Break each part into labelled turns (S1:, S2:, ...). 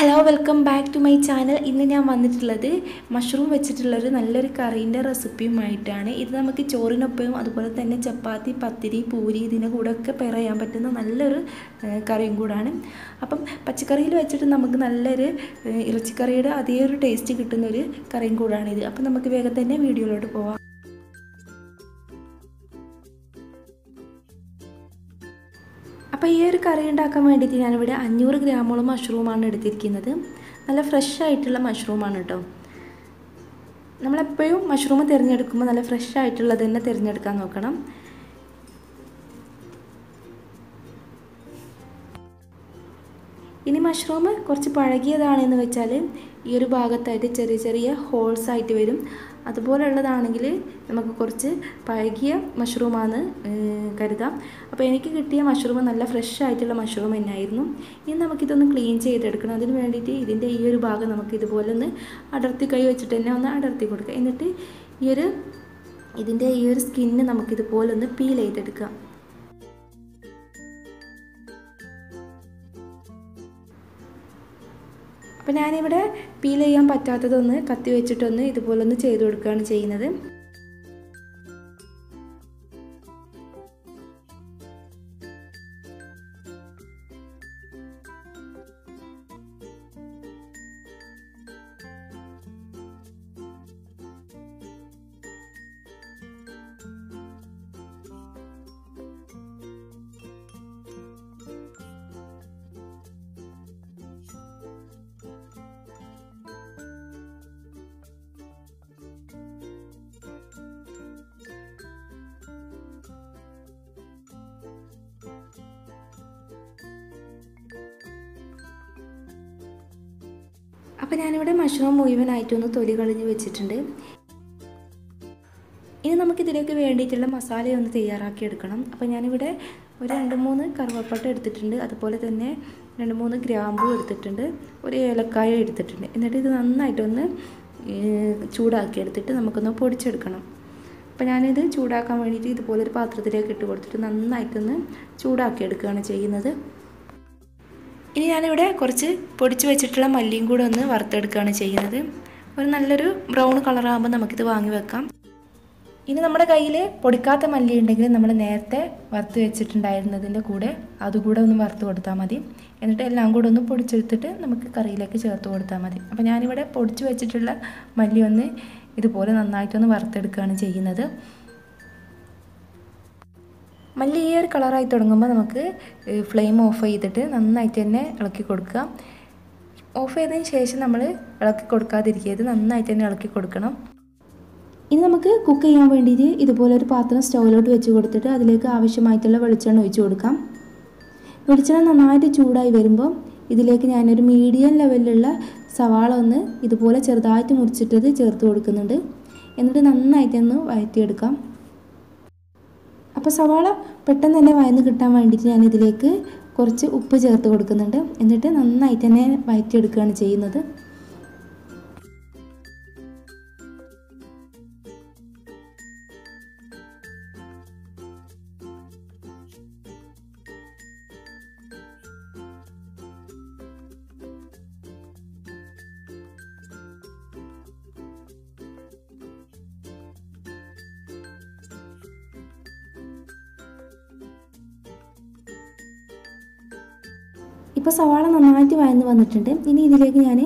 S1: Hello welcome back to my channel. ഇന്ന് ഞാൻ വന്നിട്ടുള്ളത് മഷ്റൂം വെച്ചിട്ടുള്ളൊരു നല്ലൊരു കറീൻ്റെ റെസിപ്പിയുമായിട്ടാണ്. ഇത് നമുക്ക് ചോറിനൊപ്പം അതുപോലെ തന്നെ ചപ്പാത്തി, പത്തിരി, പൂരി ഇതിൻ്റെ കൂടെ ഒക്കെ പെയർ ചെയ്യാൻ പറ്റുന്ന നല്ലൊരു കറിയും കൂടാണ്. അപ്പം പച്ചക്കറിയിൽ വെച്ചിട്ട് നമുക്ക് നല്ലൊരു ഇറച്ചിക്കറിയുടെ അതേ ഒരു ടേസ്റ്റ് കിട്ടുന്നൊരു കറിയും കൂടാണിത്. അപ്പം നമുക്ക് വേഗം തന്നെ വീഡിയോയിലോട്ട് പോവാം. അപ്പോൾ ഈ ഒരു കറി ഉണ്ടാക്കാൻ വേണ്ടിയിട്ട് ഞാനിവിടെ 500 ഗ്രാമോളം മഷ്റൂമാണ് എടുത്തിരിക്കുന്നത്. നല്ല ഫ്രഷ് ആയിട്ടുള്ള മഷ്റൂമാണ് കേട്ടോ. നമ്മളെപ്പോഴും മഷ്റൂം തിരഞ്ഞെടുക്കുമ്പോൾ നല്ല ഫ്രഷ് ആയിട്ടുള്ളത് തന്നെ തിരഞ്ഞെടുക്കാൻ നോക്കണം. ഇനി മഷ്റൂം കുറച്ച് പഴകിയതാണെന്ന് വെച്ചാൽ ഈ ഒരു ഭാഗത്തായിട്ട് ചെറിയ ചെറിയ ഹോൾസ് ആയിട്ട് വരും. അതുപോലെയുള്ളതാണെങ്കിൽ നമുക്ക് കുറച്ച് പഴകിയ മഷ്റൂമാണ് കരുതാം. അപ്പോൾ എനിക്ക് കിട്ടിയ മഷ്റൂം നല്ല ഫ്രഷ് ആയിട്ടുള്ള മഷ്റൂം തന്നെയായിരുന്നു. ഇനി നമുക്കിതൊന്ന് ക്ലീൻ ചെയ്തെടുക്കണം. അതിന് വേണ്ടിയിട്ട് ഇതിൻ്റെ ഈ ഒരു ഭാഗം നമുക്ക് ഇതുപോലെ ഒന്ന് അടർത്തി കൈ വെച്ചിട്ട് തന്നെ ഒന്ന് അടർത്തി കൊടുക്കുക. എന്നിട്ട് ഇതിൻ്റെ ഈ ഒരു സ്കിന്ന് നമുക്കിതുപോലെ ഒന്ന് പീൽ ചെയ്തെടുക്കാം. അപ്പോൾ ഞാനിവിടെ പീൽ ചെയ്യാൻ പറ്റാത്തതൊന്ന് കത്തി വെച്ചിട്ടൊന്ന് ഇതുപോലെ ഒന്ന് ചെയ്ത് കൊടുക്കുകയാണ് ചെയ്യുന്നത്. അപ്പോൾ ഞാനിവിടെ മഷ്റൂം മുഴുവനായിട്ടൊന്ന് തൊലി കളഞ്ഞ് വെച്ചിട്ടുണ്ട്. ഇനി നമുക്കിതിലേക്ക് വേണ്ടിയിട്ടുള്ള മസാലയൊന്ന് തയ്യാറാക്കി എടുക്കണം. അപ്പോൾ ഞാനിവിടെ ഒരു 2-3 കറുവപ്പട്ട എടുത്തിട്ടുണ്ട്. അതുപോലെ തന്നെ 2-3 ഗ്രാമ്പൂ എടുത്തിട്ടുണ്ട്. ഒരു ഏലക്കായ എടുത്തിട്ടുണ്ട്. എന്നിട്ട് ഇത് നന്നായിട്ടൊന്ന് ചൂടാക്കി എടുത്തിട്ട് നമുക്കൊന്ന് പൊടിച്ചെടുക്കണം. അപ്പോൾ ഞാനിത് ചൂടാക്കാൻ വേണ്ടിയിട്ട് ഇതുപോലൊരു പാത്രത്തിലേക്ക് ഇട്ട് കൊടുത്തിട്ട് നന്നായിട്ടൊന്ന് ചൂടാക്കി എടുക്കുകയാണ് ചെയ്യുന്നത്. ഇനി ഞാനിവിടെ കുറച്ച് പൊടിച്ച് വെച്ചിട്ടുള്ള മല്ലിയും കൂടെ ഒന്ന് വറുത്തെടുക്കുകയാണ് ചെയ്യുന്നത്. ഒരു നല്ലൊരു ബ്രൗൺ കളറാകുമ്പോൾ നമുക്കിത് വാങ്ങി വെക്കാം. ഇനി നമ്മുടെ കയ്യിൽ പൊടിക്കാത്ത മല്ലി ഉണ്ടെങ്കിൽ നമ്മൾ നേരത്തെ വറുത്ത് വെച്ചിട്ടുണ്ടായിരുന്നതിൻ്റെ കൂടെ അതുകൂടെ ഒന്ന് വറുത്ത് കൊടുത്താൽ മതി. എന്നിട്ട് എല്ലാം കൂടെ ഒന്ന് പൊടിച്ചെടുത്തിട്ട് നമുക്ക് കറിയിലേക്ക് ചേർത്ത് കൊടുത്താൽ മതി. അപ്പോൾ ഞാനിവിടെ പൊടിച്ച് വെച്ചിട്ടുള്ള മല്ലി ഒന്ന് ഇതുപോലെ നന്നായിട്ടൊന്ന് വറുത്തെടുക്കുകയാണ് ചെയ്യുന്നത്. മല്ലി ഈ ഒരു കളറായി തുടങ്ങുമ്പോൾ നമുക്ക് ഫ്ലെയിം ഓഫ് ചെയ്തിട്ട് നന്നായിട്ട് തന്നെ ഇളക്കി കൊടുക്കുക. ഓഫ് ചെയ്തതിന് ശേഷം നമ്മൾ ഇളക്കി കൊടുക്കാതിരിക്കരുത്, നന്നായിട്ട് തന്നെ ഇളക്കി കൊടുക്കണം. ഇനി നമുക്ക് കുക്ക് ചെയ്യാൻ വേണ്ടിയിട്ട് ഇതുപോലൊരു പാത്രം സ്റ്റൗവിലോട്ട് വെച്ച് കൊടുത്തിട്ട് അതിലേക്ക് ആവശ്യമായിട്ടുള്ള വെളിച്ചെണ്ണ ഒഴിച്ച് കൊടുക്കാം. വെളിച്ചെണ്ണ നന്നായിട്ട് ചൂടായി വരുമ്പോൾ ഇതിലേക്ക് ഞാനൊരു മീഡിയം ലെവലിലുള്ള സവാള ഒന്ന് ഇതുപോലെ ചെറുതായിട്ട് മുറിച്ചിട്ടത് ചേർത്ത് കൊടുക്കുന്നുണ്ട്. എന്നിട്ട് നന്നായിട്ടൊന്ന് വഴറ്റിയെടുക്കാം. അപ്പോൾ സവാള പെട്ടെന്ന് തന്നെ വഴന്ന് കിട്ടാൻ വേണ്ടിയിട്ട് ഞാൻ ഇതിലേക്ക് കുറച്ച് ഉപ്പ് ചേർത്ത് കൊടുക്കുന്നുണ്ട്. എന്നിട്ട് നന്നായിട്ട് തന്നെ വഴറ്റിയെടുക്കുകയാണ് ചെയ്യുന്നത്. ഇപ്പോൾ സവാള നന്നായിട്ട് വഴന്ന് വന്നിട്ടുണ്ട്. ഇനി ഇതിലേക്ക് ഞാൻ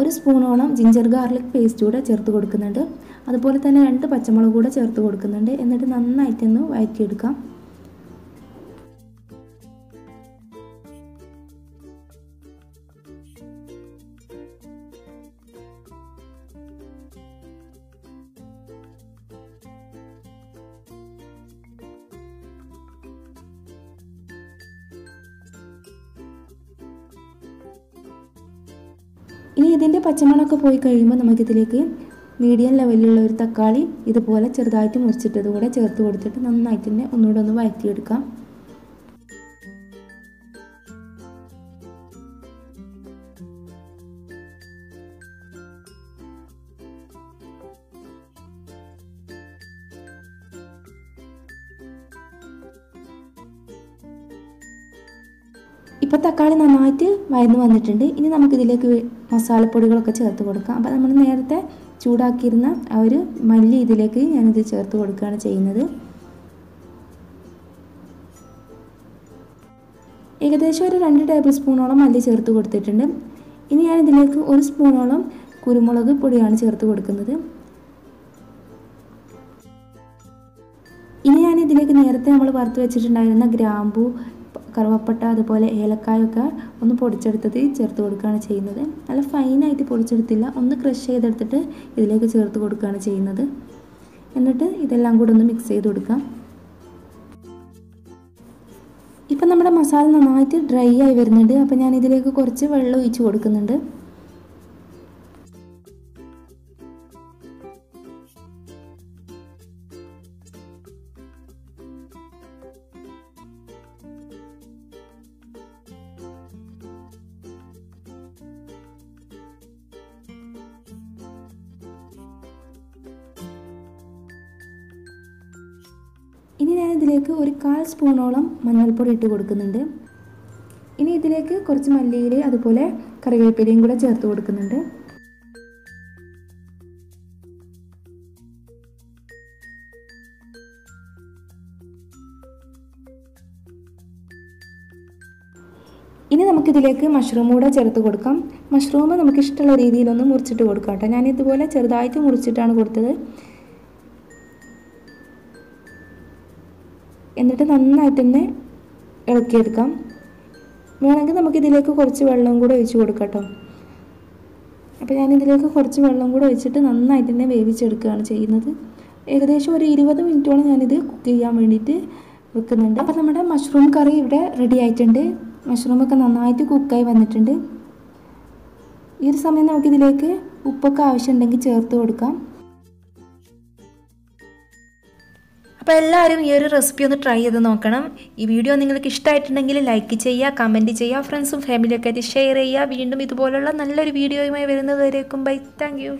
S1: ഒരു സ്പൂണോളം ജിഞ്ചർ ഗാർലിക് പേസ്റ്റ് കൂടെ ചേർത്ത് കൊടുക്കുന്നുണ്ട്. അതുപോലെ തന്നെ 2 പച്ചമുളക് കൂടെ ചേർത്ത് കൊടുക്കുന്നുണ്ട്. എന്നിട്ട് നന്നായിട്ടൊന്ന് വഴറ്റിയെടുക്കാം. ഇനി ഇതിൻ്റെ പച്ചമണമൊക്കെ പോയി കഴിയുമ്പോൾ നമുക്കിതിലേക്ക് മീഡിയം ലെവലിലുള്ള ഒരു തക്കാളി ഇതുപോലെ ചെറുതായിട്ട് മുറിച്ചിട്ടത് കൂടെ ചേർത്ത് കൊടുത്തിട്ട് നന്നായിട്ട് തന്നെ ഒന്നുകൂടെ ഒന്ന് വഴറ്റിയെടുക്കാം. ഇപ്പോൾ തക്കാളി നന്നായിട്ട് വഴന്ന് വന്നിട്ടുണ്ട്. ഇനി നമുക്കിതിലേക്ക് മസാലപ്പൊടികളൊക്കെ ചേർത്ത് കൊടുക്കാം. അപ്പോൾ നമ്മൾ നേരത്തെ ചൂടാക്കിയിരുന്ന ആ ഒരു മല്ലി ഇതിലേക്ക് ഞാനിത് ചേർത്ത് കൊടുക്കുകയാണ് ചെയ്യുന്നത്. ഏകദേശം ഒരു 2 ടേബിൾ സ്പൂണോളം മല്ലി ചേർത്ത് കൊടുത്തിട്ടുണ്ട്. ഇനി ഞാനിതിലേക്ക് 1 സ്പൂണോളം കുരുമുളക് പൊടിയാണ് ചേർത്ത് കൊടുക്കുന്നത്. ഇനി ഞാനിതിലേക്ക് നേരത്തെ നമ്മൾ വറുത്ത് വെച്ചിട്ടുണ്ടായിരുന്ന ഗ്രാമ്പൂ, കറുവപ്പട്ട, അതുപോലെ ഏലക്കായൊക്കെ ഒന്ന് പൊടിച്ചെടുത്തത് ചേർത്ത് കൊടുക്കുകയാണ് ചെയ്യുന്നത്. നല്ല ഫൈനായിട്ട് പൊടിച്ചെടുത്തില്ല, ഒന്ന് ക്രഷ് ചെയ്തെടുത്തിട്ട് ഇതിലേക്ക് ചേർത്ത് കൊടുക്കുകയാണ് ചെയ്യുന്നത്. എന്നിട്ട് ഇതെല്ലാം കൂടെ ഒന്ന് മിക്സ് ചെയ്ത് കൊടുക്കാം. ഇപ്പം നമ്മുടെ മസാല നന്നായിട്ട് ഡ്രൈ ആയി വരുന്നുണ്ട്. അപ്പോൾ ഞാൻ ഇതിലേക്ക് കുറച്ച് വെള്ളം ഒഴിച്ച് കൊടുക്കുന്നുണ്ട്. ഇനി ഞാൻ ഇതിലേക്ക് ഒരു 1/4 സ്പൂണോളം മഞ്ഞൾപ്പൊടി ഇട്ട് കൊടുക്കുന്നുണ്ട്. ഇനി ഇതിലേക്ക് കുറച്ച് മല്ലിയില അതുപോലെ കറിവേപ്പിലയും കൂടെ ചേർത്ത് കൊടുക്കുന്നുണ്ട്. ഇനി നമുക്കിതിലേക്ക് മഷ്റൂം കൂടെ ചേർത്ത് കൊടുക്കാം. മഷ്റൂം നമുക്ക് ഇഷ്ടമുള്ള രീതിയിലൊന്ന് മുറിച്ചിട്ട് കൊടുക്കാം കേട്ടോ. ഞാനിതുപോലെ ചെറുതായിട്ട് മുറിച്ചിട്ടാണ് കൊടുത്തത്. എന്നിട്ട് നന്നായിട്ട് തന്നെ ഇളക്കിയെടുക്കാം. വേണമെങ്കിൽ നമുക്കിതിലേക്ക് കുറച്ച് വെള്ളം കൂടെ ഒഴിച്ച് കൊടുക്കാം കേട്ടോ. അപ്പോൾ ഞാനിതിലേക്ക് കുറച്ച് വെള്ളം കൂടെ ഒഴിച്ചിട്ട് നന്നായിട്ട് തന്നെ വേവിച്ചെടുക്കുകയാണ് ചെയ്യുന്നത്. ഏകദേശം ഒരു 20 മിനിറ്റോളം ഞാനിത് കുക്ക് ചെയ്യാൻ വേണ്ടിയിട്ട് വെക്കുന്നുണ്ട്. അപ്പോൾ നമ്മുടെ മഷ്റൂം കറി ഇവിടെ റെഡി ആയിട്ടുണ്ട്. മഷ്റൂമൊക്കെ നന്നായിട്ട് കുക്കായി വന്നിട്ടുണ്ട്. ഈ ഒരു സമയം നമുക്കിതിലേക്ക് ഉപ്പൊക്കെ ആവശ്യമുണ്ടെങ്കിൽ ചേർത്ത് കൊടുക്കാം. അപ്പോൾ എല്ലാവരും ഈ ഒരു റെസിപ്പി ഒന്ന് ട്രൈ ചെയ്ത് നോക്കണം. ഈ വീഡിയോ നിങ്ങൾക്ക് ഇഷ്ടമായിട്ടുണ്ടെങ്കിൽ ലൈക്ക് ചെയ്യുക, കമൻറ്റ് ചെയ്യുക, ഫ്രണ്ട്സും ഫാമിലിയൊക്കെ ആയിട്ട് ഷെയർ ചെയ്യുക. വീണ്ടും ഇതുപോലുള്ള നല്ലൊരു വീഡിയോയുമായി വരുന്നത് വരേക്കും ബൈ. Thank you.